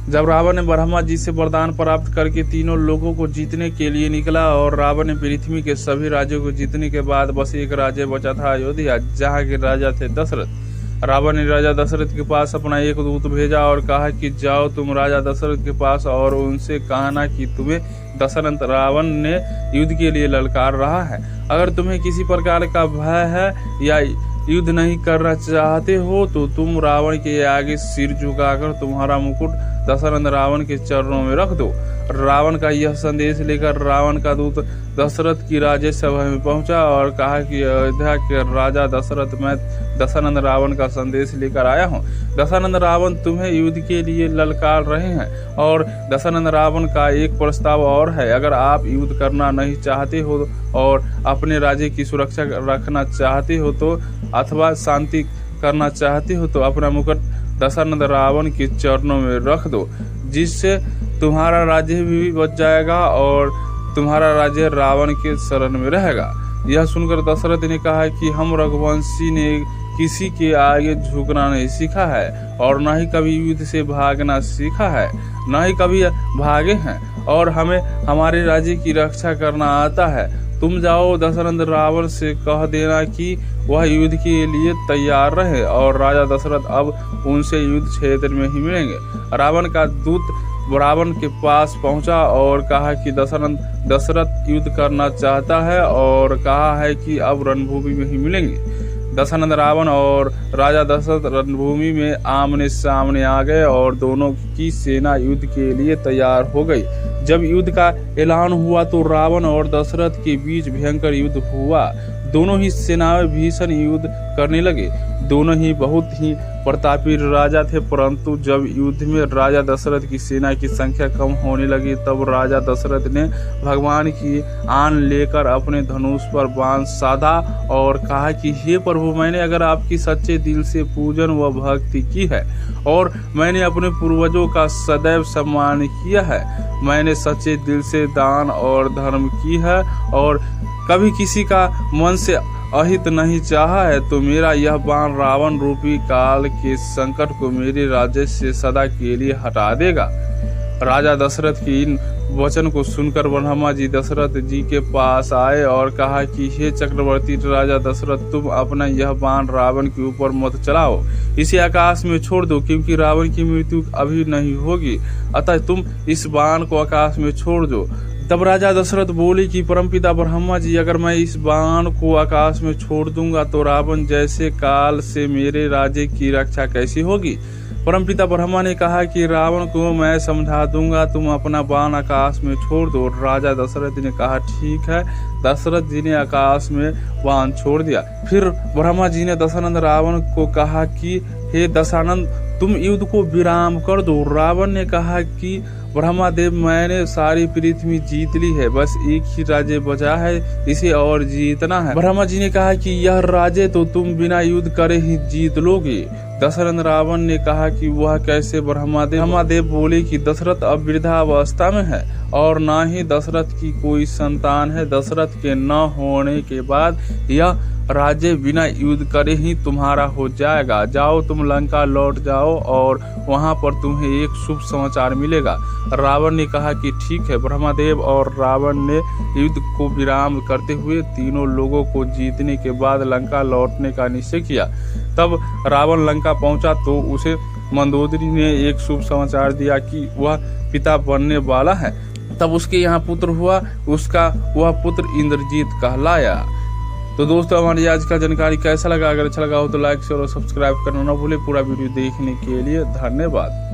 जब रावण ने ब्रह्मा जी से वरदान प्राप्त करके तीनों लोगों को जीतने के लिए निकला और रावण ने पृथ्वी के सभी राज्यों को जीतने के बाद बस एक राज्य बचा था अयोध्या, जहाँ के राजा थे दशरथ। रावण ने राजा दशरथ के पास अपना एक दूत भेजा और कहा कि जाओ तुम राजा दशरथ के पास और उनसे कहना कि तुम्हें दशरथ रावण ने युद्ध के लिए ललकार रहा है। अगर तुम्हें किसी प्रकार का भय है या युद्ध नहीं करना चाहते हो तो तुम रावण के आगे सिर झुकाकर तुम्हारा मुकुट दशरथ रावण के चरणों में रख दो। रावण का यह संदेश लेकर रावण का दूत दशरथ की राज्य सभा में पहुंचा और कहा कि अयोध्या के राजा दशरथ, मैं दशरथ रावण का संदेश लेकर आया हूं। दशरथ रावण तुम्हें युद्ध के लिए ललकार रहे हैं और दशरथ रावण का एक प्रस्ताव और है। अगर आप युद्ध करना नहीं चाहते हो और अपने राज्य की सुरक्षा रखना चाहते हो तो अथवा शांति करना चाहते हो तो अपना मुकुट दशरथ रावण के चरणों में रख दो, जिससे तुम्हारा राज्य भी बच जाएगा और तुम्हारा राज्य रावण के शरण में रहेगा। यह सुनकर दशरथ ने कहा कि हम रघुवंशी ने किसी के आगे झुकना नहीं सीखा है और न ही कभी युद्ध से भागना सीखा है, न ही कभी भागे हैं और हमें हमारे राज्य की रक्षा करना आता है। तुम जाओ दशरथ रावण से कह देना कि वह युद्ध के लिए तैयार रहे और राजा दशरथ अब उनसे युद्ध क्षेत्र में ही मिलेंगे। रावण का दूत रावण के पास पहुंचा और कहा कि दशरथ युद्ध करना चाहता है और कहा है कि अब रणभूमि में ही मिलेंगे। दशरथ रावण और राजा दशरथ रणभूमि में आमने सामने आ गए और दोनों की सेना युद्ध के लिए तैयार हो गई। जब युद्ध का ऐलान हुआ तो रावण और दशरथ के बीच भयंकर युद्ध हुआ। दोनों ही सेनाएं भीषण युद्ध करने लगे। दोनों ही बहुत ही प्रतापी राजा थे, परंतु जब युद्ध में राजा दशरथ की सेना की संख्या कम होने लगी तब राजा दशरथ ने भगवान की आन लेकर अपने धनुष पर बाण साधा और कहा कि हे प्रभु, मैंने अगर आपकी सच्चे दिल से पूजन व भक्ति की है और मैंने अपने पूर्वजों का सदैव सम्मान किया है, मैंने सच्चे दिल से दान और धर्म की है और कभी किसी का मन से अहित नहीं चाहा है, तो मेरा यह बाण रावण रूपी काल के संकट को मेरे राज्य से सदा के लिए हटा देगा। राजा दशरथ की इन वचन को सुनकर ब्रह्मा जी दशरथ जी के पास आए और कहा कि हे चक्रवर्ती राजा दशरथ, तुम अपना यह बाण रावण के ऊपर मत चलाओ, इसे आकाश में छोड़ दो, क्योंकि रावण की मृत्यु अभी नहीं होगी, अतः तुम इस बाण को आकाश में छोड़ दो। तब राजा दशरथ बोले कि परमपिता ब्रह्मा जी, अगर मैं इस बाण को आकाश में छोड़ दूंगा तो रावण जैसे काल से मेरे राज्य की रक्षा कैसी होगी। परमपिता ब्रह्मा ने कहा कि रावण को मैं समझा दूंगा, तुम अपना बाण आकाश में छोड़ दो। राजा दशरथ ने कहा ठीक है। दशरथ जी ने आकाश में बाण छोड़ दिया। फिर ब्रह्मा जी ने दशरथ रावण को कहा कि हे दशानंद, तुम युद्ध को विराम कर दो। रावण ने कहा कि ब्रह्मादेव, मैंने सारी पृथ्वी जीत ली है, बस एक ही राज्य बचा है, इसे और जीतना है। ब्रह्मा जी ने कहा कि यह राज्य तो तुम बिना युद्ध करे ही जीत लोगे। दशरथ रावण ने कहा कि वह कैसे ब्रह्मादेव। ब्रह्मादेव बोले कि दशरथ अब वृद्धावस्था में है और न ही दशरथ की कोई संतान है। दशरथ के न होने के बाद यह राज्य बिना युद्ध करे ही तुम्हारा हो जाएगा। जाओ तुम लंका लौट जाओ और वहां पर तुम्हें एक शुभ समाचार मिलेगा। रावण ने कहा कि ठीक है। ब्रह्मदेव और रावण ने युद्ध को विराम करते हुए तीनों लोगों को जीतने के बाद लंका लौटने का निश्चय किया। तब रावण लंका पहुंचा तो उसे मंदोदरी ने एक शुभ समाचार दिया कि वह पिता बनने वाला है। तब उसके यहाँ पुत्र हुआ, उसका वह पुत्र इंद्रजीत कहलाया। तो दोस्तों, हमारी आज का जानकारी कैसा लगा? अगर अच्छा लगा हो तो लाइक शेयर और सब्सक्राइब करना ना भूले। पूरा वीडियो देखने के लिए धन्यवाद।